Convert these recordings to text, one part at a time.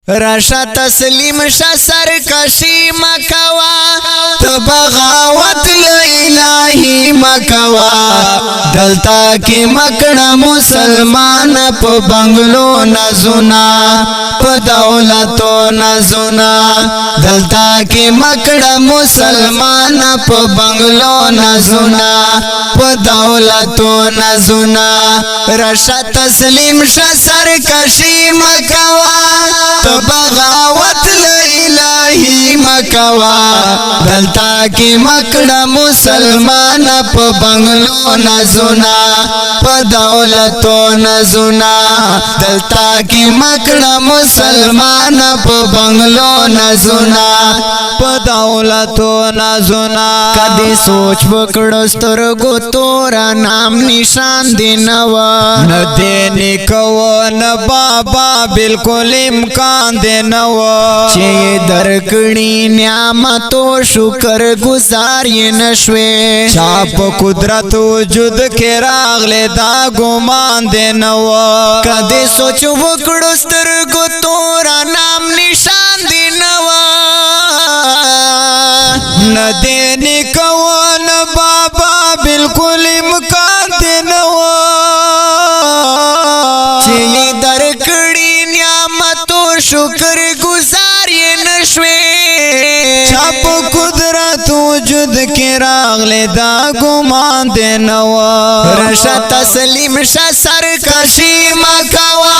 راشا تسلیم شا سرکشی مکوا تو بغاوت الہی مکوا دلتا کی مکڑا مسلمان پا بنگلو نزونا پا دولتو نزونا دلتا کی مکڑا مسلمان پا بنگلو نزونا پا دولتو نزونا راشا تسلیم شا سرکشی مکوا تو بغاوت الہی مکوا دلتا کی مکڑا مسلمان پا بنگلو نزونا پا دولتو نزونا دلتا کی مکڑا مسلمان پا بنگلو نزونا پا دولتو نزونا کدی سوچ بکڑو سترگو تورا نام نشان دینوا ندینی کوا نبابا بالکل امکان دینوا چه درکڑی نعمتو شکر گزار یہ نشوے چاپ قدرت وجود کے راغلے دا گمان دینوا کدی سوچ وکڑو سترگو تورا نام نشان دینوا ندینی کون بابا بالکل امکان دینوا چه درکڑی نعمتو شکر گزار یہ نشوے چاپ قدرت وجود کے راغلے دا گمان دینوا رشا تسلیم شا سرکشی مکوا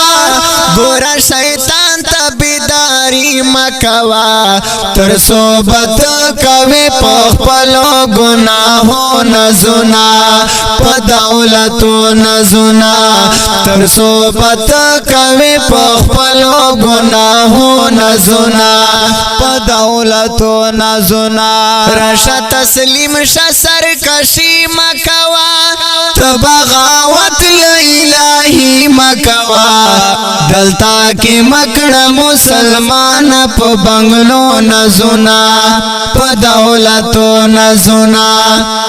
گورا شیطان تا بیداری مکوا تر صحبت کوي پخپلو گناہو نزونا پا دولتو نزونا تر صحبت کوي پخپلو گناہو نزونا پا دولتو نزونا رشا تسلیم شا سرکشی مکوا تو بغاوت الہی مکوا دلتا کی مکڑا مسلمان پا بنگلو نزونا پا دولتو نزونا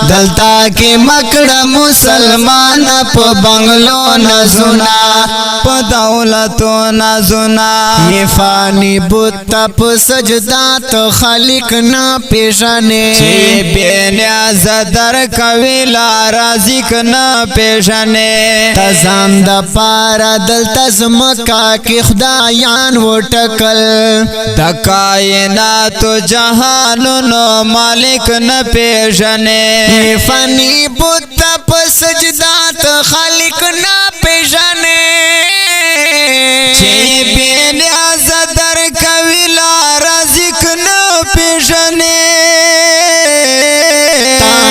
دلتا کی مکڑا مسلمان پا بنگلو نزونا پا دولتو نزونا یہ فانی بوتا پا سجدہ تو خالق نا پیشانے چی بینیاز در کویلا رازق نا پیشانے تزان دا پارا دلتا زمکا کی خدایان و ٹکل دا کائنات و جہانونو مالک نا پیشانے یہ فانی بوتا پا سجدہ تو خالق نا پیشانے چی بینیاز در کویلا رازق نا پیشانے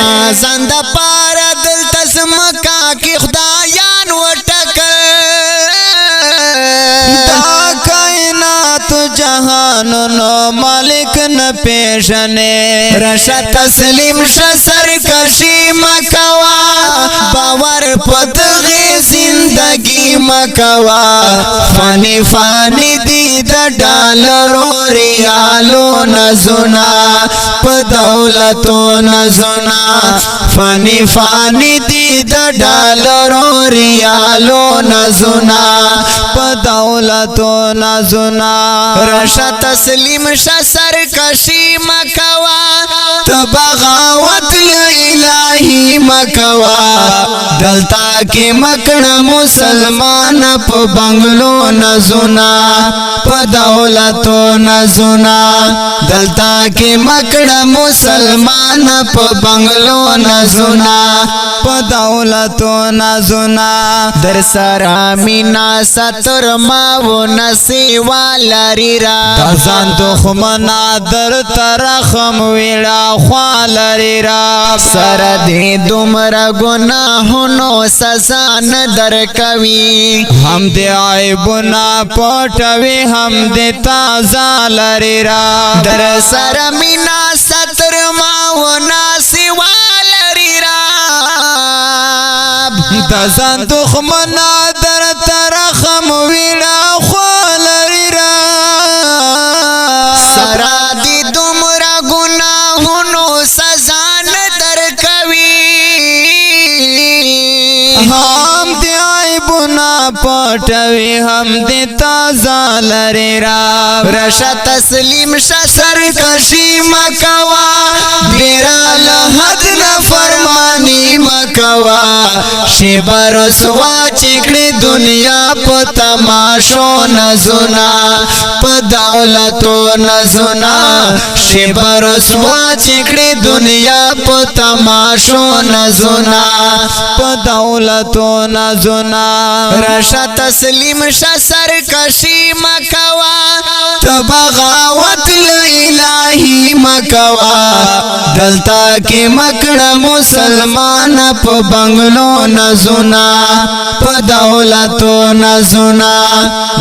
تازان دا پارا دلتا زمکا کی خدایان و ٹکل دا کائنات جہانونو مالک نا پیشنے رشا تسلیم شا سرکشی مکوا باور پدغی زندگی مکوا فانی فانی دی دا ڈالرو ریالو نزونا پا دولتو نزونا فانی فانی دی دا ڈالرو ریالو نزونا پا دولتو نزونا رشا تسلیم شا سرکشی مکوا تو بغاوت الہی مکوا دلتا کی مکڑا مسلمان پا بنگلو نزونا پا دولتو نزونا دلتا کی مکڑا مسلمان پا بنگلو نزونا پا دولتو نزونا در سرامینا ستر ماو نسیوا لریرا تازان دخمنا در ترخم ویڑا خوال ریرا سردی دمر گناہنو سزان در کوي ہم دے عیبنا پوٹوی ہم دے تازا لریرا در سرمینا ستر ماو ناسیوا لریرا تازان دخمنا در ترخم ویڑا خوال ریرا سردی دمر گناہنو سزان در کوي ہم دے عیبنا پوٹوی ہم دے تازا مزا لري را رشا تسلیم شا سرکشی مکوا بیرا لحد نفرمانی مکوا شیبا رسوا چکڑی دنیا پا تماشو نزونا پا دولتو نزونا شیبا رسوا چکڑی دنیا پا تماشو نزونا پا دولتو نزونا رشا تسلیم شا سرکشی مکوا تبغاوت الہی مکوا دلتا کی مکڑا مسلمان پا بنگلو نزونا پا دولتو نزونا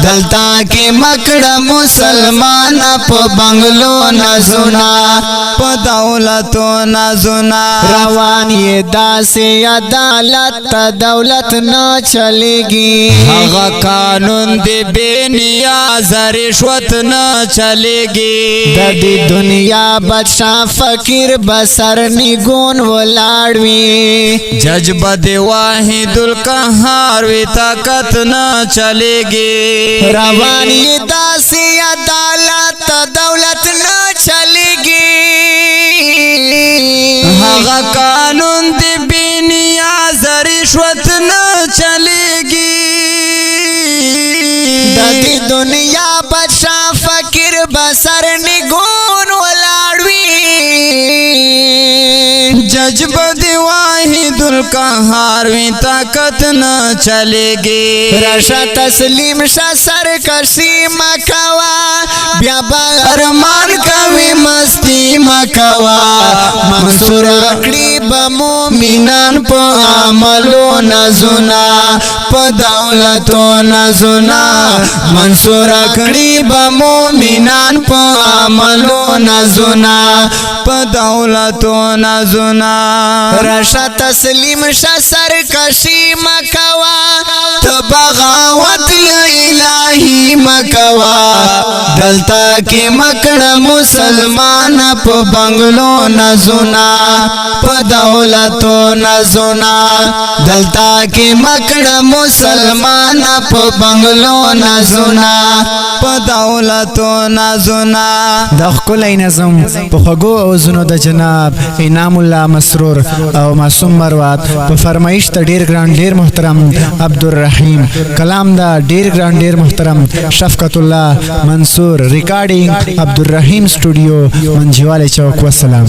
دلتا کی مکڑا مسلمان پا بنگلو نزونا پا دولتو نزونا روان یہ داسی عدالت تا دولت نہ چلے گی آغا قانون دی بے نیاز رشوت نہ چلے گی دی دنیا بادشاہ فقیر بسر نگون ولاڑوی جج بد واحد القہار وی طاقت نہ چلے گی روان یہ داسی عدالت دولت نہ چلے گی آغا قانون دی بے نیاز رشوت نہ چلے گی دی دنیا بادشاہ فقیر بسر نگون ولاڑوی جج بد واحد القہار وی طاقت نہ چلے گی رشا تسلیم شا سرکشی مکوا بیا با ارمان کوي مستی مکوا منصور اکڑی بمومنان پا عملو نزونا پا دولتو نزونا منصور اکڑی بمومنان پا عملو نزونا پا دولتو نزونا رشا تسلیم شا سرکشی مکوا تبغاوت الہی مکوا دلتا کی مکڑا مسلمان پا بنگلو نزونا پا دولتو نزونا دلتا کی مکڑا مسلمان پا بنگلو نزونا پا دولتو نزونا دخکل نظم پا خگو اوزنو دا جناب انعام اللہ مسرور او معصوم مروات پا فرمائش تا دیر گران دیر محترم عبدالرحیم کلام دا دیر گران دیر محترم شفقت اللہ منصور ریکارڈنگ عبدالرحیم اسٹوڈیو منجیوال چوک والسلام.